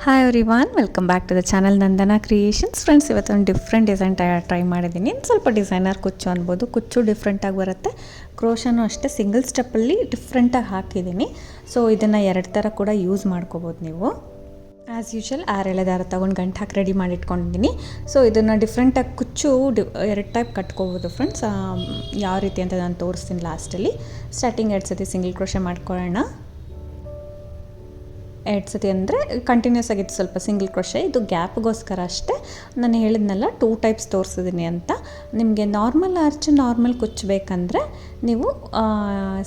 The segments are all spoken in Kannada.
Hi everyone, welcome back to the channel Nandana creations. Friends, ಇವತ್ತೊಂದು ಡಿಫ್ರೆಂಟ್ ಡಿಸೈನ್ ಟ್ರೈ ಮಾಡಿದ್ದೀನಿ. ಸ್ವಲ್ಪ ಡಿಸೈನರ್ ಕುಚ್ಚು ಅನ್ಬೋದು. ಕುಚ್ಚು ಡಿಫ್ರೆಂಟಾಗಿ ಬರುತ್ತೆ, ಕ್ರೋಶನೂ ಅಷ್ಟೇ ಸಿಂಗಲ್ ಸ್ಟೆಪ್ಪಲ್ಲಿ ಡಿಫ್ರೆಂಟಾಗಿ ಹಾಕಿದ್ದೀನಿ. ಸೊ ಇದನ್ನು 2 ಥರ ಕೂಡ ಯೂಸ್ ಮಾಡ್ಕೋಬೋದು ನೀವು. ಆ್ಯಸ್ ಯೂಶುವಲ್ 6 ಎಳೆ ದಾರ ತೊಗೊಂಡು ಗಂಟು ಹಾಕಿ ರೆಡಿ ಮಾಡಿ ಇಟ್ಕೊಂಡಿದ್ದೀನಿ. ಸೊ ಇದನ್ನು ಡಿಫ್ರೆಂಟಾಗಿ ಕುಚ್ಚು 2 ಟೈಪ್ ಕಟ್ಕೋಬೋದು ಫ್ರೆಂಡ್ಸ್. ಯಾವ ರೀತಿ ಅಂತ ನಾನು ತೋರಿಸ್ತೀನಿ ಲಾಸ್ಟಲ್ಲಿ. ಸ್ಟಾರ್ಟಿಂಗ್ 2 ಸತಿ ಸಿಂಗಲ್ ಕ್ರೋಶೆ ಮಾಡ್ಕೊಳ್ಳೋಣ. 2 ಸತಿ ಅಂದರೆ ಕಂಟಿನ್ಯೂಸ್ ಆಗಿತ್ತು ಸ್ವಲ್ಪ ಸಿಂಗಲ್ ಕ್ರೋಶೆ. ಇದು ಗ್ಯಾಪ್ಗೋಸ್ಕರ ಅಷ್ಟೇ. ನಾನು ಹೇಳಿದ್ನಲ್ಲ 2 ಟೈಪ್ಸ್ ತೋರಿಸಿದ್ದೀನಿ ಅಂತ. ನಿಮಗೆ ನಾರ್ಮಲ್ ಆರ್ಚ್ ನಾರ್ಮಲ್ ಕುಚ್ಚು ಬೇಕಂದರೆ ನೀವು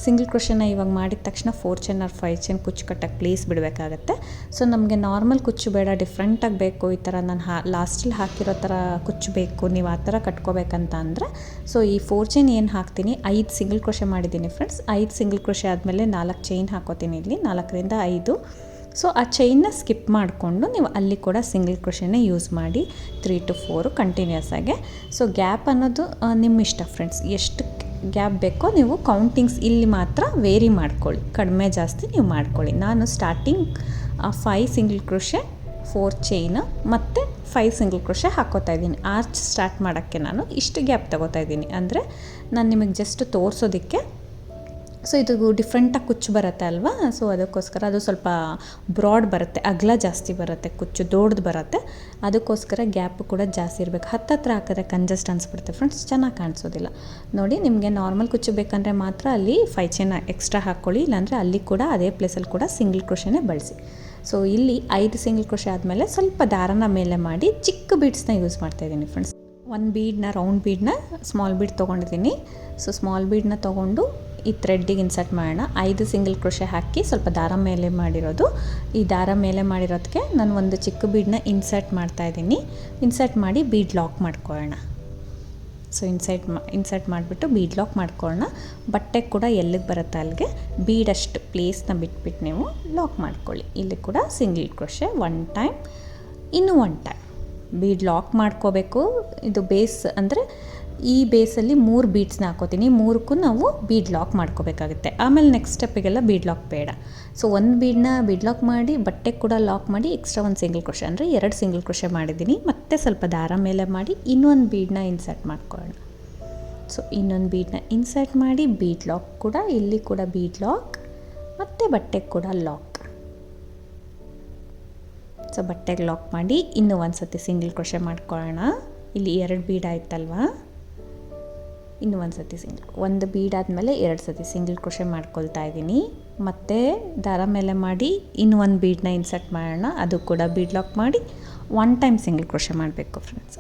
ಸಿಂಗಲ್ ಕ್ರೋಶೆನ ಇವಾಗ ಮಾಡಿದ ತಕ್ಷಣ 4 ಚೈನ್ ಆರ್ 5 ಚೈನ್ ಕುಚ್ಚು ಕಟ್ಟಕ್ಕೆ ಪ್ಲೇಸ್ ಬಿಡಬೇಕಾಗತ್ತೆ. ಸೊ ನಮಗೆ ನಾರ್ಮಲ್ ಕುಚ್ಚು ಬೇಡ, ಡಿಫ್ರೆಂಟಾಗಿ ಬೇಕು, ಈ ಥರ ನಾನು ಲಾಸ್ಟಲ್ಲಿ ಹಾಕಿರೋ ಥರ ಕುಚ್ಚು ಬೇಕು, ನೀವು ಆ ಥರ ಕಟ್ಕೋಬೇಕಂತ ಅಂದರೆ ಸೊ ಈ 4 ಚೈನ್ ಏನು ಹಾಕ್ತೀನಿ, 5 ಸಿಂಗಲ್ ಕ್ರೋಶೆ ಮಾಡಿದ್ದೀನಿ ಫ್ರೆಂಡ್ಸ್. 5 ಸಿಂಗಲ್ ಕ್ರೋಶೆ ಆದಮೇಲೆ 4 ಚೈನ್ ಹಾಕೋತೀನಿ ಇಲ್ಲಿ, 4ರಿಂದ 5. ಸೊ ಆ ಚೈನ್ನ ಸ್ಕಿಪ್ ಮಾಡಿಕೊಂಡು ನೀವು ಅಲ್ಲಿ ಕೂಡ ಸಿಂಗಲ್ ಕ್ರೋಶೆನೇ ಯೂಸ್ ಮಾಡಿ 3 to 4 ಕಂಟಿನ್ಯೂಸ್ ಆಗಿ. ಸೊ ಗ್ಯಾಪ್ ಅನ್ನೋದು ನಿಮ್ಮ ಇಷ್ಟ ಫ್ರೆಂಡ್ಸ್, ಎಷ್ಟು ಗ್ಯಾಪ್ ಬೇಕೋ ನೀವು ಕೌಂಟಿಂಗ್ಸ್ ಇಲ್ಲಿ ಮಾತ್ರ ವೇರಿ ಮಾಡ್ಕೊಳ್ಳಿ, ಕಡಿಮೆ ಜಾಸ್ತಿ ನೀವು ಮಾಡ್ಕೊಳ್ಳಿ. ನಾನು ಸ್ಟಾರ್ಟಿಂಗ್ 5 ಸಿಂಗಲ್ ಕ್ರೋಶೆ 4 ಚೈನ್ ಮತ್ತು 5 ಸಿಂಗಲ್ ಕ್ರೋಶೆ ಹಾಕೋತಾ ಇದ್ದೀನಿ. ಆರ್ಚ್ ಸ್ಟಾರ್ಟ್ ಮಾಡೋಕ್ಕೆ ನಾನು ಇಷ್ಟು ಗ್ಯಾಪ್ ತಗೋತಾ ಇದ್ದೀನಿ, ಅಂದರೆ ನಾನು ನಿಮಗೆ ಜಸ್ಟ್ ತೋರಿಸೋದಕ್ಕೆ. ಸೊ ಇದು ಡಿಫ್ರೆಂಟಾಗಿ ಕುಚ್ಚು ಬರುತ್ತೆ ಅಲ್ವಾ, ಸೊ ಅದಕ್ಕೋಸ್ಕರ ಅದು ಸ್ವಲ್ಪ ಬ್ರಾಡ್ ಬರುತ್ತೆ, ಅಗಲ ಜಾಸ್ತಿ ಬರುತ್ತೆ, ಕುಚ್ಚು ದೊಡ್ಡದು ಬರುತ್ತೆ. ಅದಕ್ಕೋಸ್ಕರ ಗ್ಯಾಪು ಕೂಡ ಜಾಸ್ತಿ ಇರಬೇಕು. ಹತ್ತಿರ ಹಾಕಿದ್ರೆ ಕಂಜಸ್ಟ್ ಅನಿಸ್ಬಿಡುತ್ತೆ ಫ್ರೆಂಡ್ಸ್, ಚೆನ್ನಾಗಿ ಕಾಣಿಸೋದಿಲ್ಲ. ನೋಡಿ, ನಿಮಗೆ ನಾರ್ಮಲ್ ಕುಚ್ಚು ಬೇಕಂದರೆ ಮಾತ್ರ ಅಲ್ಲಿ 5 ಚೈನ್ ಎಕ್ಸ್ಟ್ರಾ ಹಾಕ್ಕೊಳ್ಳಿ, ಇಲ್ಲಾಂದರೆ ಅಲ್ಲಿ ಕೂಡ ಅದೇ ಪ್ಲೇಸಲ್ಲಿ ಕೂಡ ಸಿಂಗಲ್ ಕ್ರೋಶೆನೇ ಬಳಸಿ. ಸೊ ಇಲ್ಲಿ 5 ಸಿಂಗಲ್ ಕ್ರೋಶೆ ಆದಮೇಲೆ ಸ್ವಲ್ಪ ದಾರನ ಮೇಲೆ ಮಾಡಿ ಚಿಕ್ಕ ಬೀಡ್ಸ್ನ ಯೂಸ್ ಮಾಡ್ತಾಯಿದ್ದೀನಿ ಫ್ರೆಂಡ್ಸ್. 1 ಬೀಡನ್ನ ರೌಂಡ್ ಬೀಡನ್ನ ಸ್ಮಾಲ್ ಬೀಡ್ ತೊಗೊಂಡಿದ್ದೀನಿ. ಸೊ ಸ್ಮಾಲ್ ಬೀಡನ್ನ ತೊಗೊಂಡು ಈ ಥ್ರೆಡ್ಡಿಗೆ ಇನ್ಸರ್ಟ್ ಮಾಡೋಣ. 5 ಸಿಂಗಲ್ ಕ್ರೋಶೆ ಹಾಕಿ ಸ್ವಲ್ಪ ದಾರ ಮೇಲೆ ಮಾಡಿರೋದು. ಈ ದಾರ ಮೇಲೆ ಮಾಡಿರೋದಕ್ಕೆ ನಾನು ಒಂದು ಚಿಕ್ಕ ಬೀಡನ್ನ ಇನ್ಸರ್ಟ್ ಮಾಡ್ತಾಯಿದ್ದೀನಿ. ಇನ್ಸರ್ಟ್ ಮಾಡಿ ಬೀಡ್ ಲಾಕ್ ಮಾಡ್ಕೊಳ್ಳೋಣ. ಸೊ ಇನ್ಸರ್ಟ್ ಮಾಡಿಬಿಟ್ಟು ಬೀಡ್ ಲಾಕ್ ಮಾಡ್ಕೊಳ್ಳೋಣ. ಬಟ್ಟೆ ಕೂಡ ಎಲ್ಲಿಗೆ ಬರುತ್ತೆ ಅಲ್ಲಿಗೆ ಬೀಡಷ್ಟು ಪ್ಲೇಸ್ನ ಬಿಟ್ಬಿಟ್ಟು ನೀವು ಲಾಕ್ ಮಾಡ್ಕೊಳ್ಳಿ. ಇಲ್ಲಿ ಕೂಡ ಸಿಂಗಲ್ ಕ್ರೋಶೆ 1 ಟೈಮ್, ಇನ್ನೂ 1 ಟೈಮ್ ಬೀಡ್ ಲಾಕ್ ಮಾಡ್ಕೋಬೇಕು. ಇದು ಬೇಸ್ ಅಂದರೆ ಈ ಬೇಸಲ್ಲಿ 3 ಬೀಡ್ಸ್ನ ಹಾಕೋತೀನಿ. 3ಕ್ಕೂ ನಾವು ಬೀಡ್ ಲಾಕ್ ಮಾಡ್ಕೋಬೇಕಾಗುತ್ತೆ. ಆಮೇಲೆ ನೆಕ್ಸ್ಟ್ ಸ್ಟೆಪ್ಪಿಗೆಲ್ಲ ಬೀಡ್ ಲಾಕ್ ಬೇಡ. ಸೊ 1 ಬೀಡನ್ನ ಬೀಡ್ ಲಾಕ್ ಮಾಡಿ ಬಟ್ಟೆ ಕೂಡ ಲಾಕ್ ಮಾಡಿ ಎಕ್ಸ್ಟ್ರಾ 1 ಸಿಂಗಲ್ ಕ್ರೋಶೆ ಅಂದರೆ 2 ಸಿಂಗಲ್ ಕ್ರೋಶೆ ಮಾಡಿದ್ದೀನಿ. ಮತ್ತೆ ಸ್ವಲ್ಪ ದಾರ ಮೇಲೆ ಮಾಡಿ ಇನ್ನೊಂದು ಬೀಡನ್ನ ಇನ್ಸರ್ಟ್ ಮಾಡ್ಕೊಳ್ಳೋಣ. ಸೊ ಇನ್ನೊಂದು ಬೀಡನ್ನ ಇನ್ಸರ್ಟ್ ಮಾಡಿ ಬೀಡ್ ಲಾಕ್ ಕೂಡ, ಇಲ್ಲಿ ಕೂಡ ಬೀಡ್ ಲಾಕ್ ಮತ್ತು ಬಟ್ಟೆ ಕೂಡ ಲಾಕ್. ಸೊ ಬಟ್ಟೆಗೆ ಲಾಕ್ ಮಾಡಿ ಇನ್ನೂ 1 ಸತಿ ಸಿಂಗಲ್ ಕ್ರೋಶೆ ಮಾಡ್ಕೊಳ್ಳೋಣ. ಇಲ್ಲಿ 2 ಬೀಡ್ ಆಯ್ತಲ್ವಾ, ಇನ್ನೂ 1 ಸತಿ ಸಿಂಗಲ್, 1 ಬೀಡ್ ಆದಮೇಲೆ 2 ಸತಿ ಸಿಂಗಲ್ ಕ್ರೋಶೆ ಮಾಡ್ಕೊಳ್ತಾ ಇದ್ದೀನಿ. ಮತ್ತು ದಾರ ಮೇಲೆ ಮಾಡಿ ಇನ್ನೂ 1 ಬೀಡನ್ನ ಇನ್ಸರ್ಟ್ ಮಾಡೋಣ. ಅದು ಕೂಡ ಬೀಡ್ ಲಾಕ್ ಮಾಡಿ 1 ಟೈಮ್ ಸಿಂಗಲ್ ಕ್ರೋಶೆ ಮಾಡಬೇಕು ಫ್ರೆಂಡ್ಸ್.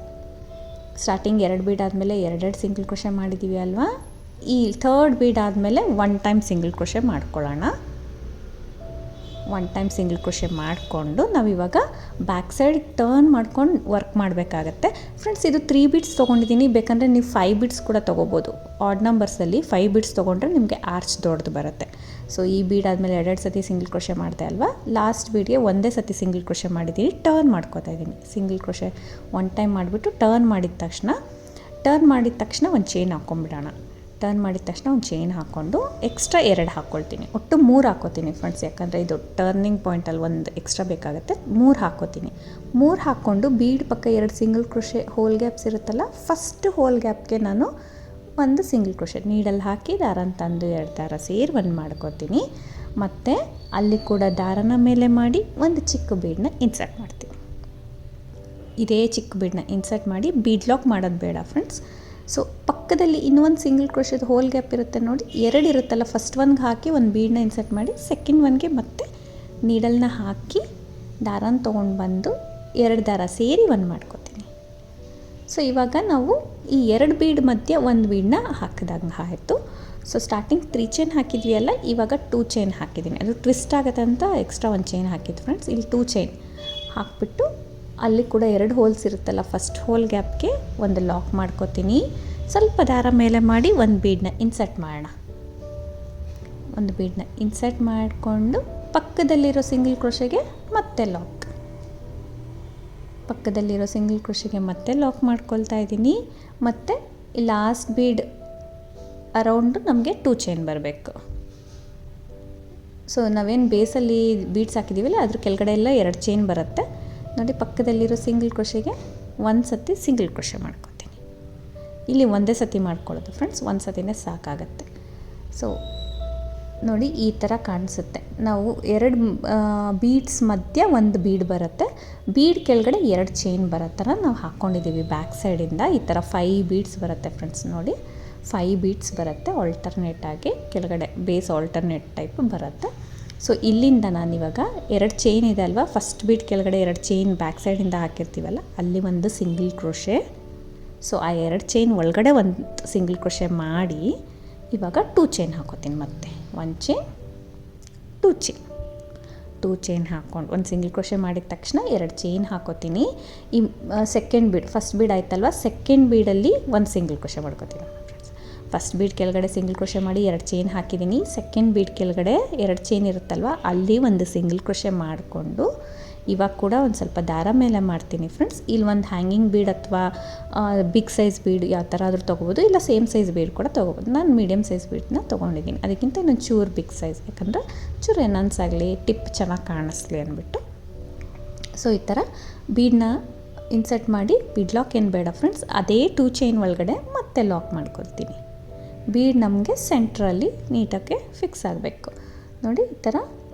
ಸ್ಟಾರ್ಟಿಂಗ್ 2 ಬೀಡ್ ಆದಮೇಲೆ 2 ಸಿಂಗಲ್ ಕ್ರೋಶೆ ಮಾಡಿದ್ದೀವಿ ಅಲ್ವಾ, ಈ 3rd ಬೀಡ್ ಆದಮೇಲೆ 1 ಟೈಮ್ ಸಿಂಗಲ್ ಕ್ರೋಶೆ ಮಾಡ್ಕೊಳ್ಳೋಣ. 1 ಟೈಮ್ ಸಿಂಗಲ್ ಕ್ರೋಶೆ ಮಾಡಿಕೊಂಡು ನಾವಿವಾಗ ಬ್ಯಾಕ್ ಸೈಡ್ ಟರ್ನ್ ಮಾಡ್ಕೊಂಡು ವರ್ಕ್ ಮಾಡಬೇಕಾಗತ್ತೆ ಫ್ರೆಂಡ್ಸ್. ಇದು 3 ಬೀಡ್ಸ್ ತೊಗೊಂಡಿದ್ದೀನಿ, ಬೇಕಂದರೆ ನೀವು 5 ಬೀಡ್ಸ್ ಕೂಡ ತೊಗೋಬೋದು. ಆಡ್ ನಂಬರ್ಸಲ್ಲಿ 5 ಬೀಡ್ಸ್ ತೊಗೊಂಡ್ರೆ ನಿಮಗೆ ಆರ್ಚ್ ದೊಡ್ಡದು ಬರುತ್ತೆ. ಸೊ ಈ ಬೀಡ್ ಆದಮೇಲೆ 2 ಸತಿ ಸಿಂಗಲ್ ಕ್ರೋಶೆ ಮಾಡಿದೆ ಅಲ್ವಾ, ಲಾಸ್ಟ್ ಬೀಡ್ಗೆ 1 ಸತಿ ಸಿಂಗಲ್ ಕ್ರೋಶೆ ಮಾಡಿದ್ದೀನಿ. ಟರ್ನ್ ಮಾಡ್ಕೋತಾ ಇದ್ದೀನಿ. ಸಿಂಗಲ್ ಕ್ರೋಶೆ 1 ಟೈಮ್ ಮಾಡಿಬಿಟ್ಟು ಟರ್ನ್ ಮಾಡಿದ ತಕ್ಷಣ 1 ಚೈನ್ ಹಾಕ್ಕೊಂಬಿಡೋಣ. ಟರ್ನ್ ಮಾಡಿದ ತಕ್ಷಣ 1 ಚೈನ್ ಹಾಕ್ಕೊಂಡು ಎಕ್ಸ್ಟ್ರಾ 2 ಹಾಕ್ಕೊಳ್ತೀನಿ. ಒಟ್ಟು 3 ಹಾಕ್ಕೋತೀನಿ ಫ್ರೆಂಡ್ಸ್, ಯಾಕಂದರೆ ಇದು ಟರ್ನಿಂಗ್ ಪಾಯಿಂಟಲ್ಲಿ 1 ಎಕ್ಸ್ಟ್ರಾ ಬೇಕಾಗುತ್ತೆ. 3 ಹಾಕ್ಕೋತೀನಿ. 3 ಹಾಕ್ಕೊಂಡು ಬೀಡ್ ಪಕ್ಕ 2 ಸಿಂಗಲ್ ಕ್ರೋಶೆ ಹೋಲ್ ಗ್ಯಾಪ್ಸ್ ಇರುತ್ತಲ್ಲ, ಫಸ್ಟ್ ಹೋಲ್ ಗ್ಯಾಪ್ಗೆ ನಾನು 1 ಸಿಂಗಲ್ ಕ್ರೋಶೆ ನೀಡಲ್ಲಿ ಹಾಕಿ ದಾರನ ತಂದು 2 ದಾರ ಸೇರಿ 1 ಮಾಡ್ಕೋತೀನಿ. ಮತ್ತು ಅಲ್ಲಿ ಕೂಡ ದಾರನ ಮೇಲೆ ಮಾಡಿ 1 ಚಿಕ್ಕ ಬೀಡನ್ನ ಇನ್ಸರ್ಟ್ ಮಾಡ್ತೀನಿ. ಇದೇ ಚಿಕ್ಕ ಬೀಡನ್ನ ಇನ್ಸರ್ಟ್ ಮಾಡಿ ಬೀಡ್ ಲಾಕ್ ಮಾಡೋದು ಬೇಡ ಫ್ರೆಂಡ್ಸ್. ಸೊ ಪಕ್ಕದಲ್ಲಿ ಇನ್ನೊಂದು ಸಿಂಗಲ್ ಕ್ರೋಶೆದ ಹೋಲ್ ಗ್ಯಾಪ್ ಇರುತ್ತೆ ನೋಡಿ, 2 ಇರುತ್ತಲ್ಲ, ಫಸ್ಟ್ 1ಗೆ ಹಾಕಿ 1 ಬೀಡನ್ನ ಇನ್ಸರ್ಟ್ ಮಾಡಿ ಸೆಕೆಂಡ್ 1ಗೆ ಮತ್ತೆ ನೀಡಲ್ನ ಹಾಕಿ ದಾರನ ತೊಗೊಂಡು ಬಂದು 2 ದಾರ ಸೇರಿ 1 ಮಾಡ್ಕೋತೀನಿ. ಸೊ ಇವಾಗ ನಾವು ಈ 2 ಬೀಡ್ ಮಧ್ಯೆ 1 ಬೀಡನ್ನ ಹಾಕಿದಾಗ ಆಯಿತು. ಸೊ ಸ್ಟಾರ್ಟಿಂಗ್ 3 ಚೈನ್ ಹಾಕಿದ್ವಿ ಅಲ್ಲ, ಇವಾಗ 2 ಚೈನ್ ಹಾಕಿದ್ದೀನಿ. ಅದು ಟ್ವಿಸ್ಟ್ ಆಗುತ್ತೆ ಅಂತ ಎಕ್ಸ್ಟ್ರಾ 1 ಚೈನ್ ಹಾಕಿದ್ದು ಫ್ರೆಂಡ್ಸ್. ಇಲ್ಲಿ 2 ಚೈನ್ ಹಾಕಿಬಿಟ್ಟು ಅಲ್ಲಿ ಕೂಡ 2 ಹೋಲ್ಸ್ ಇರುತ್ತಲ್ಲ, ಫಸ್ಟ್ ಹೋಲ್ ಗ್ಯಾಪ್ಗೆ 1 ಲಾಕ್ ಮಾಡ್ಕೋತೀನಿ. ಸ್ವಲ್ಪ ದಾರ ಮೇಲೆ ಮಾಡಿ 1 ಬೀಡನ್ನ ಇನ್ಸರ್ಟ್ ಮಾಡೋಣ. 1 ಬೀಡನ್ನ ಇನ್ಸರ್ಟ್ ಮಾಡಿಕೊಂಡು ಪಕ್ಕದಲ್ಲಿರೋ ಸಿಂಗಲ್ ಕ್ರೋಶೆಗೆ ಮತ್ತೆ ಲಾಕ್. ಪಕ್ಕದಲ್ಲಿರೋ ಸಿಂಗಲ್ ಕ್ರೋಶೆಗೆ ಮತ್ತೆ ಲಾಕ್ ಮಾಡ್ಕೊಳ್ತಾ ಇದ್ದೀನಿ. ಮತ್ತು ಲಾಸ್ಟ್ ಬೀಡ್ ಅರೌಂಡು ನಮಗೆ 2 ಚೈನ್ ಬರಬೇಕು. ಸೊ ನಾವೇನು ಬೇಸಲ್ಲಿ ಬೀಡ್ಸ್ ಹಾಕಿದ್ದೀವಲ್ಲ ಅದ್ರ ಕೆಳಗಡೆ ಎಲ್ಲ 2 ಚೈನ್ ಬರುತ್ತೆ ನೋಡಿ. ಪಕ್ಕದಲ್ಲಿರೋ ಸಿಂಗಲ್ ಕ್ರೋಶೆಗೆ ಒಂದು ಸತಿ ಸಿಂಗಲ್ ಕ್ರೋಶೆ ಮಾಡ್ಕೊತೀನಿ. ಇಲ್ಲಿ ಒಂದೇ ಸತಿ ಮಾಡ್ಕೊಳ್ಳೋದು ಫ್ರೆಂಡ್ಸ್, ಒಂದು ಸತಿನೇ ಸಾಕಾಗತ್ತೆ. ಸೊ ನೋಡಿ ಈ ಥರ ಕಾಣಿಸುತ್ತೆ. ನಾವು 2 ಬೀಡ್ಸ್ ಮಧ್ಯೆ ಒಂದು ಬೀಡ್ ಬರುತ್ತೆ, ಬೀಡ್ ಕೆಳಗಡೆ 2 ಚೈನ್ ಬರೋ ಥರ ನಾವು ಹಾಕ್ಕೊಂಡಿದ್ದೀವಿ. ಬ್ಯಾಕ್ ಸೈಡಿಂದ ಈ ಥರ 5 ಬೀಡ್ಸ್ ಬರುತ್ತೆ ಫ್ರೆಂಡ್ಸ್ ನೋಡಿ. 5 ಬೀಡ್ಸ್ ಬರುತ್ತೆ ಆಲ್ಟರ್ನೇಟಾಗಿ, ಕೆಳಗಡೆ ಬೇಸ್ ಆಲ್ಟರ್ನೇಟ್ ಟೈಪ್ ಬರುತ್ತೆ. ಸೊ ಇಲ್ಲಿಂದ ನಾನಿವಾಗ 2 ಚೈನ್ ಇದೆ ಅಲ್ವಾ, ಫಸ್ಟ್ ಬೀಡ್ ಕೆಳಗಡೆ 2 ಚೈನ್ ಬ್ಯಾಕ್ ಸೈಡಿಂದ ಹಾಕಿರ್ತೀವಲ್ಲ, ಅಲ್ಲಿ ಒಂದು ಸಿಂಗಲ್ ಕ್ರೋಶೆ. ಸೊ ಆ 2 ಚೈನ್ ಒಳಗಡೆ ಒಂದು ಸಿಂಗಲ್ ಕ್ರೋಶೆ ಮಾಡಿ ಇವಾಗ 2 ಚೈನ್ ಹಾಕೋತೀನಿ. ಮತ್ತೆ 1 ಚೈನ್ 2 ಚೈನ್ ಹಾಕ್ಕೊಂಡು ಒಂದು ಸಿಂಗಲ್ ಕ್ರೋಶೆ ಮಾಡಿದ ತಕ್ಷಣ 2 ಚೈನ್ ಹಾಕೋತೀನಿ. ಈ ಸೆಕೆಂಡ್ ಬೀಡ್, ಫಸ್ಟ್ ಬೀಡ್ ಆಯ್ತಲ್ವ, ಸೆಕೆಂಡ್ ಬೀಡಲ್ಲಿ ಒಂದು ಸಿಂಗಲ್ ಕ್ರೋಶೆ ಮಾಡ್ಕೋತೀನಿ ಫ್ರೆಂಡ್ಸ್. ಫಸ್ಟ್ ಬೀಡ್ ಕೆಳಗಡೆ ಸಿಂಗಲ್ ಕ್ರೋಶೆ ಮಾಡಿ 2 ಚೈನ್ ಹಾಕಿದ್ದೀನಿ. ಸೆಕೆಂಡ್ ಬೀಡ್ ಕೆಳಗಡೆ 2 ಚೈನ್ ಇರುತ್ತಲ್ವ, ಅಲ್ಲಿ ಒಂದು ಸಿಂಗಲ್ ಕ್ರೋಶೆ ಮಾಡಿಕೊಂಡು ಇವಾಗ ಕೂಡ ಒಂದು ಸ್ವಲ್ಪ ದಾರ ಮೇಲೆ ಮಾಡ್ತೀನಿ ಫ್ರೆಂಡ್ಸ್. ಇಲ್ಲಿ ಒಂದು ಹ್ಯಾಂಗಿಂಗ್ ಬೀಡ್ ಅಥವಾ ಬಿಗ್ ಸೈಜ್ ಬೀಡ್ ಯಾವ ಥರ ಆದರೂ ತೊಗೋಬೋದು, ಇಲ್ಲ ಸೇಮ್ ಸೈಜ್ ಬೀಡ್ ಕೂಡ ತೊಗೋಬೋದು. ನಾನು ಮೀಡಿಯಮ್ ಸೈಜ್ ಬೀಡನ್ನ ತೊಗೊಂಡಿದ್ದೀನಿ, ಅದಕ್ಕಿಂತ ಇನ್ನೊಂದು ಚೂರು ಬಿಗ್ ಸೈಜ್, ಯಾಕಂದರೆ ಚೂರು ಎನನ್ಸ್ ಆಗಲಿ, ಟಿಪ್ ಚೆನ್ನಾಗಿ ಕಾಣಿಸ್ಲಿ ಅಂದ್ಬಿಟ್ಟು. ಸೊ ಈ ಥರ ಬೀಡನ್ನ ಇನ್ಸರ್ಟ್ ಮಾಡಿ, ಬೀಡ್ ಲಾಕ್ ಏನು ಬೇಡ ಫ್ರೆಂಡ್ಸ್, ಅದೇ 2 ಚೈನ್ ಒಳಗಡೆ ಮತ್ತೆ ಲಾಕ್ ಮಾಡ್ಕೊಳ್ತೀನಿ. ಬೀಡ್ ನಮಗೆ ಸೆಂಟ್ರಲ್ಲಿ ನೀಟಾಗಿ ಫಿಕ್ಸ್ ಆಗಬೇಕು ನೋಡಿ. ಈ ಥರ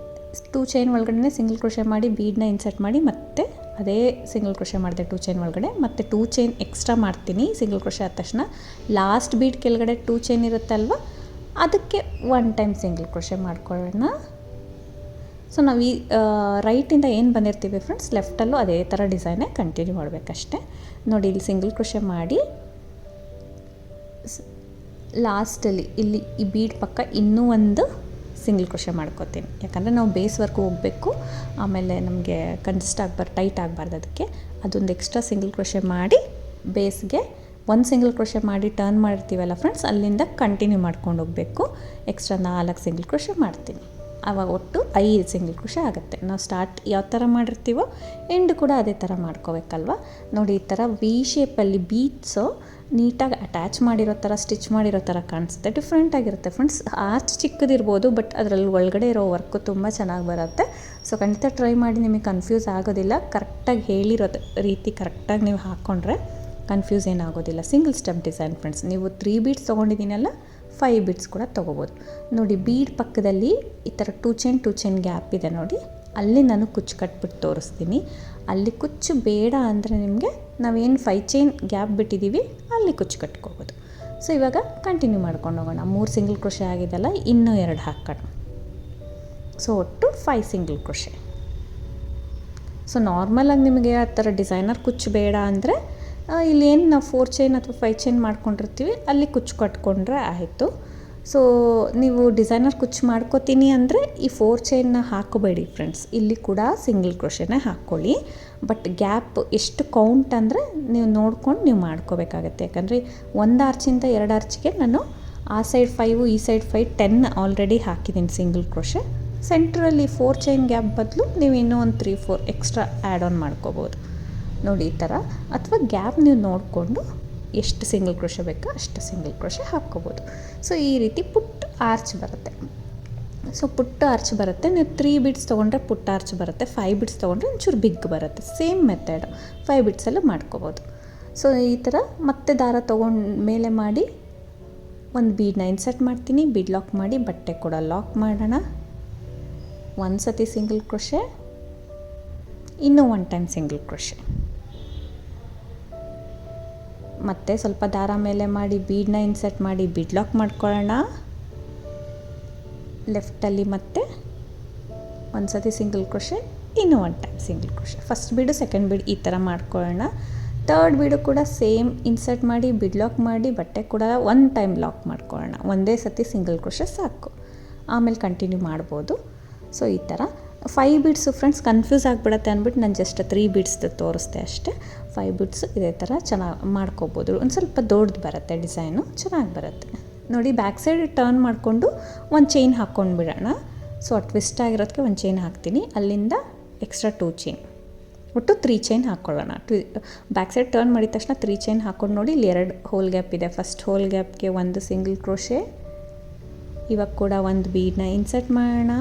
2 ಚೈನ್ ಒಳಗಡೆ ಸಿಂಗಲ್ ಕ್ರೋಶೆ ಮಾಡಿ ಬೀಡನ್ನ ಇನ್ಸರ್ಟ್ ಮಾಡಿ, ಮತ್ತೆ ಅದೇ ಸಿಂಗಲ್ ಕ್ರೋಶೆ ಮಾಡಿದೆ 2 ಚೈನ್ ಒಳಗಡೆ, ಮತ್ತು 2 ಚೈನ್ ಎಕ್ಸ್ಟ್ರಾ ಮಾಡ್ತೀನಿ. ಸಿಂಗಲ್ ಕ್ರೋಶೆ ಆದ ತಕ್ಷಣ ಲಾಸ್ಟ್ ಬೀಡ್ ಕೆಳಗಡೆ 2 ಚೈನ್ ಇರುತ್ತಲ್ವ, ಅದಕ್ಕೆ 1 ಟೈಮ್ ಸಿಂಗಲ್ ಕ್ರೋಶೆ ಮಾಡ್ಕೊಳ್ಳೋಣ. ಸೊ ನಾವು ಈ ರೈಟಿಂದ ಏನು ಬಂದಿರ್ತೀವಿ ಫ್ರೆಂಡ್ಸ್, ಲೆಫ್ಟಲ್ಲೂ ಅದೇ ಥರ ಡಿಸೈನೇ ಕಂಟಿನ್ಯೂ ಮಾಡಬೇಕಷ್ಟೆ ನೋಡಿ. ಇಲ್ಲಿ ಸಿಂಗಲ್ ಕ್ರೋಶೆ ಮಾಡಿ ಲಾಸ್ಟಲ್ಲಿ ಇಲ್ಲಿ ಈ ಬೀಡ್ ಪಕ್ಕ ಇನ್ನೂ ಒಂದು ಸಿಂಗಲ್ ಕ್ರೋಶೆ ಮಾಡ್ಕೋತೀನಿ, ಯಾಕಂದರೆ ನಾವು ಬೇಸ್ವರೆಗೂ ಹೋಗಬೇಕು, ಆಮೇಲೆ ನಮಗೆ ಕನ್ಸಿಸ್ಟ್ ಆಗಬಾರ್ದು, ಟೈಟ್ ಆಗಬಾರ್ದು. ಅದಕ್ಕೆ ಅದೊಂದು ಎಕ್ಸ್ಟ್ರಾ ಸಿಂಗಲ್ ಕ್ರೋಶೆ ಮಾಡಿ ಬೇಸ್ಗೆ ಒಂದು ಸಿಂಗಲ್ ಕ್ರೋಶೆ ಮಾಡಿ ಟರ್ನ್ ಮಾಡಿರ್ತೀವಲ್ಲ ಫ್ರೆಂಡ್ಸ್, ಅಲ್ಲಿಂದ ಕಂಟಿನ್ಯೂ ಮಾಡ್ಕೊಂಡು ಹೋಗಬೇಕು. ಎಕ್ಸ್ಟ್ರಾ 4 ಸಿಂಗಲ್ ಕ್ರೋಶೆ ಮಾಡ್ತೀನಿ, ಆವಾಗ ಒಟ್ಟು 5 ಸಿಂಗಲ್ ಕ್ರೋಶೆ ಆಗುತ್ತೆ. ನಾವು ಸ್ಟಾರ್ಟ್ ಯಾವ ಥರ ಮಾಡಿರ್ತೀವೋ ಎಂಡ್ ಕೂಡ ಅದೇ ಥರ ಮಾಡ್ಕೋಬೇಕಲ್ವ ನೋಡಿ. ಈ ಥರ ವಿ ಶೇಪಲ್ಲಿ ಬೀಡ್ಸು ನೀಟಾಗಿ ಅಟ್ಯಾಚ್ ಮಾಡಿರೋ ಥರ, ಸ್ಟಿಚ್ ಮಾಡಿರೋ ಥರ ಕಾಣಿಸುತ್ತೆ, ಡಿಫ್ರೆಂಟಾಗಿರುತ್ತೆ ಫ್ರೆಂಡ್ಸ್. ಆರ್ಚ್ ಚಿಕ್ಕದಿರ್ಬೋದು, ಬಟ್ ಅದರಲ್ಲಿ ಒಳಗಡೆ ಇರೋ ವರ್ಕು ತುಂಬ ಚೆನ್ನಾಗಿ ಬರುತ್ತೆ. ಸೊ ಖಂಡಿತ ಟ್ರೈ ಮಾಡಿ, ನಿಮಗೆ ಕನ್ಫ್ಯೂಸ್ ಆಗೋದಿಲ್ಲ. ಕರೆಕ್ಟಾಗಿ ಹೇಳಿರೋ ರೀತಿ ಕರೆಕ್ಟಾಗಿ ನೀವು ಹಾಕ್ಕೊಂಡ್ರೆ ಕನ್ಫ್ಯೂಸ್ ಏನಾಗೋದಿಲ್ಲ. Single step design friends. ನೀವು 3 ಬೀಡ್ಸ್ ತೊಗೊಂಡಿದ್ದೀನಲ್ಲ, 5 ಬೀಡ್ಸ್ ಕೂಡ ತೊಗೋಬೋದು ನೋಡಿ. ಬೀಡ್ ಪಕ್ಕದಲ್ಲಿ ಈ ಥರ 2 ಚೈನ್ ಗ್ಯಾಪ್ ಇದೆ ನೋಡಿ, ಅಲ್ಲಿ ನಾನು ಕುಚ್ಚು ಕಟ್ಬಿಟ್ಟು ತೋರಿಸ್ತೀನಿ. ಅಲ್ಲಿ ಕುಚ್ಚು ಬೇಡ ಅಂದರೆ ನಿಮಗೆ ನಾವೇನು 5 ಚೈನ್ ಗ್ಯಾಪ್ ಬಿಟ್ಟಿದ್ದೀವಿ ಅಲ್ಲಿ ಕುಚ್ಚು ಕಟ್ಕೋಬೋದು. ಸೊ ಇವಾಗ ಕಂಟಿನ್ಯೂ ಮಾಡ್ಕೊಂಡು ಹೋಗೋಣ. 3 ಸಿಂಗಲ್ ಕ್ರೋಶೆ ಆಗಿದೆಲ್ಲ, ಇನ್ನೂ 2 ಹಾಕೋಣ. ಸೊ ಒಟ್ಟು 5 ಸಿಂಗಲ್ ಕ್ರೋಶೆ. ಸೊ ನಾರ್ಮಲಾಗಿ ನಿಮಗೆ ಆ ಥರ ಡಿಸೈನರ್ ಕುಚ್ಚು ಬೇಡ ಅಂದರೆ ಇಲ್ಲೇನು ನಾವು 4 ಚೈನ್ ಅಥವಾ 5 ಚೈನ್ ಮಾಡ್ಕೊಂಡಿರ್ತೀವಿ ಅಲ್ಲಿ ಕುಚ್ಚು ಕಟ್ಕೊಂಡ್ರೆ ಆಯಿತು. ಸೊ ನೀವು ಡಿಸೈನರ್ ಕುಚ್ಚು ಮಾಡ್ಕೋತೀನಿ ಅಂದರೆ ಈ 4 ಚೈನ್ನ ಹಾಕೋಬೇಡಿ ಫ್ರೆಂಡ್ಸ್, ಇಲ್ಲಿ ಕೂಡ ಸಿಂಗಲ್ ಕ್ರೋಶೆನೇ ಹಾಕ್ಕೊಳ್ಳಿ. ಬಟ್ ಗ್ಯಾಪ್ ಎಷ್ಟು ಕೌಂಟ್ ಅಂದರೆ ನೀವು ನೋಡ್ಕೊಂಡು ನೀವು ಮಾಡ್ಕೋಬೇಕಾಗತ್ತೆ. ಯಾಕಂದರೆ 1 ಆರ್ಚಿಂದ 2 ಆರ್ಚಿಗೆ ನಾನು ಆ ಸೈಡ್ 5 ಈ ಸೈಡ್ 5 10 ಆಲ್ರೆಡಿ ಹಾಕಿದ್ದೀನಿ ಸಿಂಗಲ್ ಕ್ರೋಶೆ. ಸೆಂಟ್ರಲ್ಲಿ 4 ಚೈನ್ ಗ್ಯಾಪ್ ಬದಲು ನೀವು ಇನ್ನೂ ಒಂದು 3-4 ಎಕ್ಸ್ಟ್ರಾ ಆ್ಯಡ್ ಆನ್ ಮಾಡ್ಕೋಬೋದು ನೋಡಿ ಈ ಥರ. ಅಥವಾ ಗ್ಯಾಪ್ ನೀವು ನೋಡಿಕೊಂಡು ಎಷ್ಟು ಸಿಂಗಲ್ ಕ್ರೋಶೆ ಬೇಕೋ ಅಷ್ಟು ಸಿಂಗಲ್ ಕ್ರೋಶೆ ಹಾಕ್ಕೋಬೋದು. ಸೊ ಈ ರೀತಿ ಪುಟ್ಟ ಆರ್ಚ್ ಬರುತ್ತೆ. ಸೊ ಪುಟ್ಟ ಆರ್ಚ್ ಬರುತ್ತೆ. ನೀವು 3 ಬೀಡ್ಸ್ ತೊಗೊಂಡ್ರೆ ಪುಟ್ಟ ಆರ್ಚ್ ಬರುತ್ತೆ, 5 ಬೀಡ್ಸ್ ತೊಗೊಂಡ್ರೆ ಒಂಚೂರು ಬಿಗ್ ಬರುತ್ತೆ. ಸೇಮ್ ಮೆಥಡ್ 5 ಬೀಡ್ಸಲ್ಲೂ ಮಾಡ್ಕೋಬೋದು. ಸೊ ಈ ಥರ ಮತ್ತೆ ದಾರ ತೊಗೊಂಡು ಮೇಲೆ ಮಾಡಿ ಒಂದು ಬೀಡನ್ನ ಇನ್ಸರ್ಟ್ ಮಾಡ್ತೀನಿ, ಬೀಡ್ ಲಾಕ್ ಮಾಡಿ ಬಟ್ಟೆ ಕೂಡ ಲಾಕ್ ಮಾಡೋಣ. 1 ಸತಿ ಸಿಂಗಲ್ ಕ್ರೋಶೆ, ಇನ್ನೂ 1 ಟೈಮ್ ಸಿಂಗಲ್ ಕ್ರೋಶೆ, ಮತ್ತು ಸ್ವಲ್ಪ ದಾರ ಮೇಲೆ ಮಾಡಿ ಬೀಡನ್ನ ಇನ್ಸರ್ಟ್ ಮಾಡಿ ಬೀಡ್ ಲಾಕ್ ಮಾಡ್ಕೊಳ್ಳೋಣ. ಲೆಫ್ಟಲ್ಲಿ ಮತ್ತೆ 1 ಸತಿ ಸಿಂಗಲ್ ಕ್ರೋಶೆ, ಇನ್ನೂ 1 ಟೈಮ್ ಸಿಂಗಲ್ ಕ್ರೋಶೆ. ಫಸ್ಟ್ ಬೀಡು ಸೆಕೆಂಡ್ ಬೀಡ್ ಈ ಥರ ಮಾಡ್ಕೊಳ್ಳೋಣ. ಥರ್ಡ್ ಬೀಡು ಕೂಡ ಸೇಮ್ ಇನ್ಸರ್ಟ್ ಮಾಡಿ ಬೀಡ್ ಲಾಕ್ ಮಾಡಿ ಬಟ್ಟೆ ಕೂಡ 1 ಟೈಮ್ ಲಾಕ್ ಮಾಡ್ಕೊಳ್ಳೋಣ. ಒಂದೇ ಸತಿ ಸಿಂಗಲ್ ಕ್ರೋಶೆ ಸಾಕು, ಆಮೇಲೆ ಕಂಟಿನ್ಯೂ ಮಾಡ್ಬೋದು. ಸೊ ಈ ಥರ 5 ಬೀಡ್ಸು ಫ್ರೆಂಡ್ಸ್ ಕನ್ಫ್ಯೂಸ್ ಆಗಿಬಿಡುತ್ತೆ ಅಂದ್ಬಿಟ್ಟು ನಾನು ಜಸ್ಟ್ 3 ಬೀಡ್ಸ್ದು ತೋರಿಸ್ದೆ ಅಷ್ಟೇ. 5 ಬೀಡ್ಸು ಇದೇ ಥರ ಚೆನ್ನಾಗಿ ಮಾಡ್ಕೋಬೋದು. ಒಂದು ಸ್ವಲ್ಪ ದೊಡ್ಡದು ಬರುತ್ತೆ, ಡಿಸೈನು ಚೆನ್ನಾಗಿ ಬರುತ್ತೆ ನೋಡಿ. ಬ್ಯಾಕ್ ಸೈಡ್ ಟರ್ನ್ ಮಾಡಿಕೊಂಡು 1 ಚೈನ್ ಹಾಕ್ಕೊಂಡು ಬಿಡೋಣ. ಸೊ ಟ್ವಿಸ್ಟ್ ಆಗಿರೋದಕ್ಕೆ 1 ಚೈನ್ ಹಾಕ್ತೀನಿ, ಅಲ್ಲಿಂದ ಎಕ್ಸ್ಟ್ರಾ 2 ಚೈನ್, ಒಟ್ಟು 3 ಚೈನ್ ಹಾಕ್ಕೊಳ್ಳೋಣ. ಬ್ಯಾಕ್ ಸೈಡ್ ಟರ್ನ್ ಮಾಡಿದ ತಕ್ಷಣ 3 ಚೈನ್ ಹಾಕ್ಕೊಂಡು ನೋಡಿ, ಇಲ್ಲಿ 2 ಹೋಲ್ ಗ್ಯಾಪ್ ಇದೆ. ಫಸ್ಟ್ ಹೋಲ್ ಗ್ಯಾಪ್ಗೆ 1 ಸಿಂಗಲ್ ಕ್ರೋಶೆ. ಇವಾಗ ಕೂಡ 1 ಬೀಡನ್ನ ಇನ್ಸರ್ಟ್ ಮಾಡೋಣ,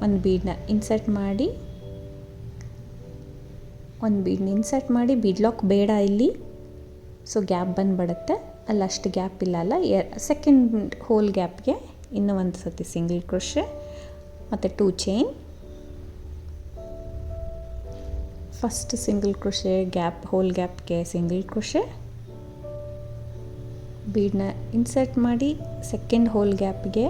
ಒಂದು ಬೀಡನ್ನ ಇನ್ಸರ್ಟ್ ಮಾಡಿ ಬೀಡ್ ಲಾಕ್ ಬೇಡ ಇಲ್ಲಿ. ಸೊ ಗ್ಯಾಪ್ ಬಂದುಬಿಡುತ್ತೆ, ಅಷ್ಟು ಗ್ಯಾಪ್ ಇಲ್ಲ ಅಲ್ಲ. ಸೆಕೆಂಡ್ ಹೋಲ್ ಗ್ಯಾಪ್ಗೆ ಇನ್ನೂ ಒಂದು ಸತಿ ಸಿಂಗಲ್ ಕ್ರೋಶೆ ಮತ್ತು 2 chain. First single crochet gap, hole ಗ್ಯಾಪ್ಗೆ ಸಿಂಗಲ್ ಕ್ರೋಶೆ, ಬೀಡನ್ನ ಇನ್ಸರ್ಟ್ ಮಾಡಿ ಸೆಕೆಂಡ್ ಹೋಲ್ ಗ್ಯಾಪ್ಗೆ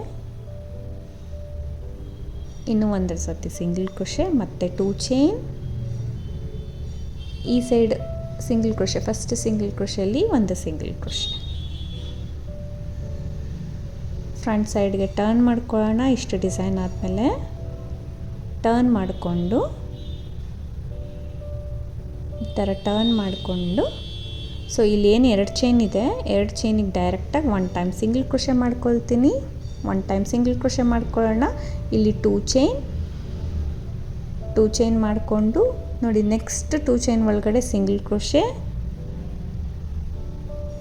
ಇನ್ನೂ ಒಂದು ಸತಿ ಸಿಂಗಲ್ ಕ್ರೋಶೆ ಮತ್ತು 2 ಚೈನ್. ಈ side single crochet, first single ಕ್ರೋಶೆಯಲ್ಲಿ ಒಂದು ಸಿಂಗಲ್ ಕ್ರೋಶೆ. ಫ್ರಂಟ್ ಸೈಡ್ಗೆ ಟರ್ನ್ ಮಾಡ್ಕೊಳ್ಳೋಣ. ಇಷ್ಟು ಡಿಸೈನ್ ಆದಮೇಲೆ ಟರ್ನ್ ಮಾಡಿಕೊಂಡು ಈ ಥರ ಟರ್ನ್ ಮಾಡಿಕೊಂಡು, ಸೊ ಇಲ್ಲೇನು 2 ಚೈನ್ ಇದೆ, 2 ಚೈನಿಗೆ ಡೈರೆಕ್ಟಾಗಿ 1 ಟೈಮ್ ಸಿಂಗಲ್ ಕ್ರೋಶೆ ಮಾಡ್ಕೊಳ್ತೀನಿ. 1 ಟೈಮ್ ಸಿಂಗಲ್ ಕ್ರೋಶೆ ಮಾಡ್ಕೊಳ್ಳೋಣ. ಇಲ್ಲಿ 2 ಚೈನ್ ಮಾಡಿಕೊಂಡು ನೋಡಿ, ನೆಕ್ಸ್ಟ್ 2 ಚೈನ್ ಒಳಗಡೆ ಸಿಂಗಲ್ ಕ್ರೋಶೆ.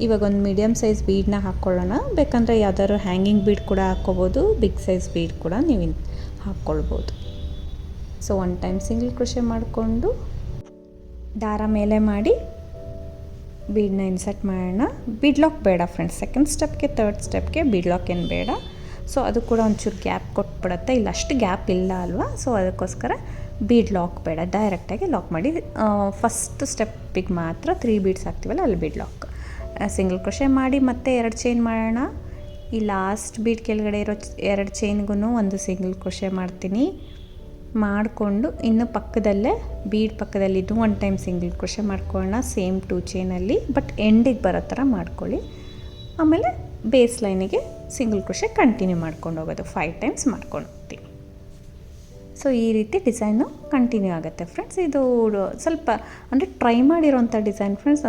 ಇವಾಗ ಒಂದು ಮೀಡಿಯಮ್ ಸೈಜ್ ಬೀಡನ್ನ ಹಾಕ್ಕೊಳ್ಳೋಣ. ಬೇಕಂದರೆ ಯಾವ್ದಾದ್ರು ಹ್ಯಾಂಗಿಂಗ್ ಬೀಡ್ ಕೂಡ ಹಾಕ್ಕೋಬೋದು, ಬಿಗ್ ಸೈಜ್ ಬೀಡ್ ಕೂಡ ನೀವು ಹಾಕ್ಕೊಳ್ಬೋದು. ಸೊ 1 ಟೈಮ್ ಸಿಂಗಲ್ ಕ್ರೋಶೆ ಮಾಡಿಕೊಂಡು ದಾರ ಮೇಲೆ ಮಾಡಿ ಬೀಡನ್ನ ಇನ್ಸರ್ಟ್ ಮಾಡೋಣ. ಬೀಡ್ ಲಾಕ್ ಬೇಡ ಫ್ರೆಂಡ್ಸ್, ಸೆಕೆಂಡ್ ಸ್ಟೆಪ್ಗೆ ಥರ್ಡ್ ಸ್ಟೆಪ್ಗೆ ಬೀಡ್ ಲಾಕ್ ಏನು ಬೇಡ. ಸೊ ಅದು ಕೂಡ ಒಂಚೂರು ಗ್ಯಾಪ್ ಕೊಟ್ಬಿಡುತ್ತೆ, ಇಲ್ಲ ಅಷ್ಟು ಗ್ಯಾಪ್ ಇಲ್ಲ ಅಲ್ವಾ. ಸೊ ಅದಕ್ಕೋಸ್ಕರ ಬೀಡ್ ಲಾಕ್ ಬೇಡ, ಡೈರೆಕ್ಟಾಗಿ ಲಾಕ್ ಮಾಡಿ. ಫಸ್ಟ್ ಸ್ಟೆಪ್ಪಿಗೆ ಮಾತ್ರ 3 ಬೀಡ್ಸ್ ಹಾಕ್ತೀವಲ್ಲ ಅಲ್ಲಿ ಬೀಡ್ ಲಾಕ್. ಸಿಂಗಲ್ ಕ್ರೋಶೆ ಮಾಡಿ ಮತ್ತೆ 2 ಚೈನ್ ಮಾಡೋಣ. ಈ ಲಾಸ್ಟ್ ಬೀಡ್ ಕೆಳಗಡೆ ಇರೋ 2 ಚೈನ್ಗೂ ಒಂದು ಸಿಂಗಲ್ ಕ್ರೋಶೆ ಮಾಡ್ತೀನಿ. ಮಾಡಿಕೊಂಡು ಇನ್ನು ಪಕ್ಕದಲ್ಲೇ ಬೀಡ್ ಪಕ್ಕದಲ್ಲಿ ಇದು 1 ಟೈಮ್ ಸಿಂಗಲ್ ಕ್ರೋಶೆ ಮಾಡ್ಕೊಳ್ಳೋಣ. ಸೇಮ್ 2 ಚೈನಲ್ಲಿ, ಬಟ್ ಎಂಡಿಗೆ ಬರೋ ಥರ ಮಾಡ್ಕೊಳ್ಳಿ. ಆಮೇಲೆ ಬೇಸ್ ಲೈನಿಗೆ ಸಿಂಗಲ್ ಕ್ರೋಶೆ ಕಂಟಿನ್ಯೂ ಮಾಡ್ಕೊಂಡು ಹೋಗೋದು, 5 ಟೈಮ್ಸ್ ಮಾಡ್ಕೊಂಡು ಹೋಗ್ತೀನಿ. ಸೊ ಈ ರೀತಿ ಡಿಸೈನು ಕಂಟಿನ್ಯೂ ಆಗುತ್ತೆ ಫ್ರೆಂಡ್ಸ್. ಇದು ಸ್ವಲ್ಪ ಅಂದರೆ ಟ್ರೈ ಮಾಡಿರೋಂಥ ಡಿಸೈನ್ ಫ್ರೆಂಡ್ಸ್.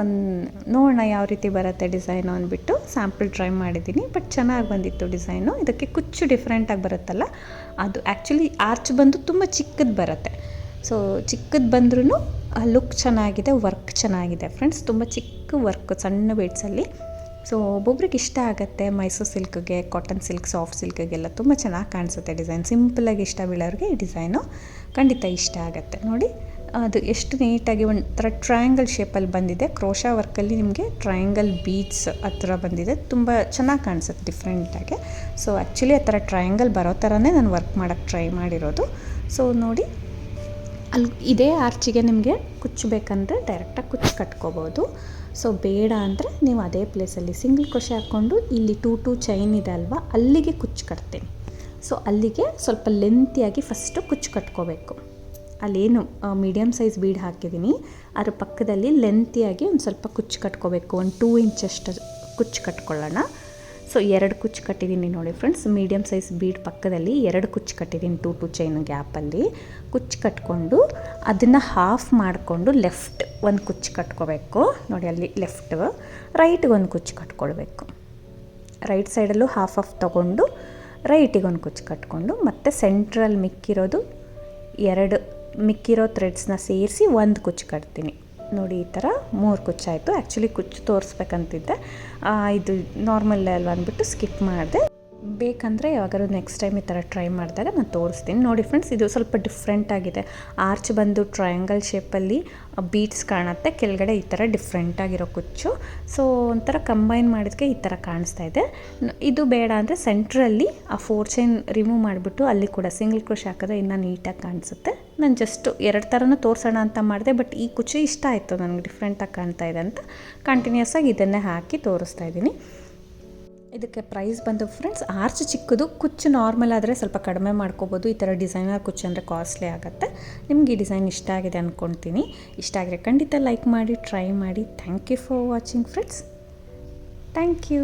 ನೋಡೋಣ ಯಾವ ರೀತಿ ಬರುತ್ತೆ ಡಿಸೈನು ಅಂದ್ಬಿಟ್ಟು ಸ್ಯಾಂಪಲ್ ಟ್ರೈ ಮಾಡಿದ್ದೀನಿ, ಬಟ್ ಚೆನ್ನಾಗಿ ಬಂದಿತ್ತು ಡಿಸೈನು. ಇದಕ್ಕೆ ಕುಚ್ಚು ಡಿಫ್ರೆಂಟಾಗಿ ಬರುತ್ತಲ್ಲ, ಅದು ಆ್ಯಕ್ಚುಲಿ ಆರ್ಚ್ ಬಂದು ತುಂಬ ಚಿಕ್ಕದು ಬರುತ್ತೆ. ಸೊ ಚಿಕ್ಕದು ಬಂದ್ರೂ ಲುಕ್ ಚೆನ್ನಾಗಿದೆ, ವರ್ಕ್ ಚೆನ್ನಾಗಿದೆ ಫ್ರೆಂಡ್ಸ್. ತುಂಬ ಚಿಕ್ಕ ವರ್ಕ್, ಸಣ್ಣ ಬೀಡ್ಸಲ್ಲಿ. ಸೊ ಒಬ್ಬೊಬ್ರಿಗೆ ಇಷ್ಟ ಆಗುತ್ತೆ. ಮೈಸೂರು ಸಿಲ್ಕ್ಗೆ, ಕಾಟನ್ ಸಿಲ್ಕ್, ಸಾಫ್ಟ್ ಸಿಲ್ಕ್ಗೆಲ್ಲ ತುಂಬ ಚೆನ್ನಾಗಿ ಕಾಣಿಸುತ್ತೆ ಡಿಸೈನ್. ಸಿಂಪಲಾಗಿ ಇಷ್ಟ ಬೀಳೋರಿಗೆ ಈ ಡಿಸೈನು ಖಂಡಿತ ಇಷ್ಟ ಆಗುತ್ತೆ. ನೋಡಿ ಅದು ಎಷ್ಟು ನೀಟಾಗಿ ಒಂಥರ ಟ್ರಯಾಂಗಲ್ ಶೇಪಲ್ಲಿ ಬಂದಿದೆ. ಕ್ರೋಶಾ ವರ್ಕಲ್ಲಿ ನಿಮಗೆ ಟ್ರಯಾಂಗಲ್ ಬೀಡ್ಸ್ ಆ ಥರ ಬಂದಿದೆ, ತುಂಬ ಚೆನ್ನಾಗಿ ಕಾಣಿಸುತ್ತೆ ಡಿಫ್ರೆಂಟಾಗಿ. ಸೊ ಆ್ಯಕ್ಚುಲಿ ಆ ಥರ ಟ್ರಯಾಂಗಲ್ ಬರೋ ಥರನೇ ನಾನು ವರ್ಕ್ ಮಾಡೋಕ್ಕೆ ಟ್ರೈ ಮಾಡಿರೋದು. ಸೊ ನೋಡಿ, ಅಲ್ಲಿ ಇದೇ ಆರ್ಚಿಗೆ ನಿಮಗೆ ಕುಚ್ಚು ಬೇಕಂದರೆ ಡೈರೆಕ್ಟಾಗಿ ಕುಚ್ಚು ಕಟ್ಕೋಬೋದು. ಸೊ ಬೇಡ ಅಂದರೆ ನೀವು ಅದೇ ಪ್ಲೇಸಲ್ಲಿ ಸಿಂಗಲ್ ಕ್ರೋಶೆ ಹಾಕ್ಕೊಂಡು ಇಲ್ಲಿ 2 ಚೈನ್ ಇದೆ ಅಲ್ವಾ, ಅಲ್ಲಿಗೆ ಕುಚ್ಚು ಕಟ್ತೀನಿ. ಸೊ ಅಲ್ಲಿಗೆ ಸ್ವಲ್ಪ ಲೆಂತಿಯಾಗಿ ಫಸ್ಟು ಕುಚ್ಚು ಕಟ್ಕೋಬೇಕು. ಅಲ್ಲೇನು ಮೀಡಿಯಮ್ ಸೈಜ್ ಬೀಡ್ ಹಾಕಿದ್ದೀನಿ ಅದ್ರ ಪಕ್ಕದಲ್ಲಿ ಲೆಂತಿಯಾಗಿ ಒಂದು ಸ್ವಲ್ಪ ಕುಚ್ಚು ಕಟ್ಕೋಬೇಕು. ಒಂದು 2 ಇಂಚಷ್ಟು ಕುಚ್ಚು ಕಟ್ಕೊಳ್ಳೋಣ. ಸೊ 2 ಕುಚ್ಚು ಕಟ್ಟಿದ್ದೀನಿ ನೋಡಿ ಫ್ರೆಂಡ್ಸ್. ಮೀಡಿಯಮ್ ಸೈಜ್ ಬೀಡ್ ಪಕ್ಕದಲ್ಲಿ 2 ಕುಚ್ಚು ಕಟ್ಟಿದ್ದೀನಿ 2 ಚೈನ್ ಗ್ಯಾಪಲ್ಲಿ. ಕುಚ್ಚು ಕಟ್ಕೊಂಡು ಅದನ್ನು ಹಾಫ್ ಮಾಡಿಕೊಂಡು ಲೆಫ್ಟ್ ಒಂದು ಕುಚ್ಚು ಕಟ್ಕೋಬೇಕು ನೋಡಿ, ಅಲ್ಲಿ ಲೆಫ್ಟ್. ರೈಟ್ಗೆ ಒಂದು ಕುಚ್ಚು ಕಟ್ಕೊಳ್ಬೇಕು. ರೈಟ್ ಸೈಡಲ್ಲೂ ಹಾಫ್ ತೊಗೊಂಡು ರೈಟಿಗೆ ಒಂದು ಕುಚ್ಚು ಕಟ್ಕೊಂಡು ಮತ್ತು ಸೆಂಟ್ರಲ್ಲಿ ಮಿಕ್ಕಿರೋ ಥ್ರೆಡ್ಸ್ನ ಸೇರಿಸಿ ಒಂದು ಕುಚ್ಚು ಕಟ್ತೀನಿ ನೋಡಿ. ಈ ಥರ 3 ಕುಚ್ಚಾಯಿತು. ಆ್ಯಕ್ಚುಲಿ ಕುಚ್ಚು ತೋರಿಸ್ಬೇಕಂತಿದ್ದೆ, ಇದು ನಾರ್ಮಲ್ ಅಲ್ವಾ ಅಂದ್ಬಿಟ್ಟು ಸ್ಕಿಪ್ ಮಾಡಿದೆ. ಬೇಕಂದರೆ ಯಾವಾಗಾದ್ರು ನೆಕ್ಸ್ಟ್ ಟೈಮ್ ಈ ಥರ ಟ್ರೈ ಮಾಡಿದಾಗ ನಾನು ತೋರಿಸ್ತೀನಿ. ನೋಡಿ ಫ್ರೆಂಡ್ಸ್, ಇದು ಸ್ವಲ್ಪ ಡಿಫ್ರೆಂಟ್ ಆಗಿದೆ. ಆರ್ಚ್ ಬಂದು ಟ್ರಯಾಂಗಲ್ ಶೇಪಲ್ಲಿ ಬೀಡ್ಸ್ ಕಾಣುತ್ತೆ, ಕೆಳಗಡೆ ಈ ಥರ ಡಿಫ್ರೆಂಟಾಗಿರೋ ಕುಚ್ಚು. ಸೊ ಒಂಥರ ಕಂಬೈನ್ ಮಾಡಿದ್ಕೆ ಈ ಥರ ಕಾಣಿಸ್ತಾ ಇದೆ. ಇದು ಬೇಡ ಅಂದರೆ ಸೆಂಟ್ರಲ್ಲಿ ಆ 4 ಚೈನ್ ರಿಮೂವ್ ಮಾಡಿಬಿಟ್ಟು ಅಲ್ಲಿ ಕೂಡ ಸಿಂಗಲ್ ಕ್ರೋಶೆ ಹಾಕಿದ್ರೆ ಇನ್ನೂ ನೀಟಾಗಿ ಕಾಣಿಸುತ್ತೆ. ನಾನು ಜಸ್ಟ್ 2 ಥರನೂ ತೋರಿಸೋಣ ಅಂತ ಮಾಡಿದೆ, ಬಟ್ ಈ ಕುಚ್ಚು ಇಷ್ಟ ಆಯಿತು ನನಗೆ, ಡಿಫ್ರೆಂಟಾಗಿ ಕಾಣ್ತಾ ಇದೆ ಅಂತ ಕಂಟಿನ್ಯೂಸ್ ಆಗಿ ಇದನ್ನೇ ಹಾಕಿ ತೋರಿಸ್ತಾ ಇದ್ದೀನಿ. ಇದಕ್ಕೆ ಪ್ರೈಸ್ ಬಂದು ಫ್ರೆಂಡ್ಸ್, ಆರ್ಚ್ ಚಿಕ್ಕದು, ಕುಚ್ಚು ನಾರ್ಮಲ್ ಆದರೆ ಸ್ವಲ್ಪ ಕಡಿಮೆ ಮಾಡ್ಕೋಬೋದು. ಈ ಥರ ಡಿಸೈನರ್ ಕುಚ್ಚು ಅಂದರೆ ಕಾಸ್ಟ್ಲಿ ಆಗುತ್ತೆ. ನಿಮ್ಗೆ ಈ ಡಿಸೈನ್ ಇಷ್ಟ ಆಗಿದೆ ಅಂದ್ಕೊಳ್ತೀನಿ. ಇಷ್ಟ ಆಗಿದ್ರೆ ಖಂಡಿತ ಲೈಕ್ ಮಾಡಿ, ಟ್ರೈ ಮಾಡಿ. Thank you for watching friends. Thank you.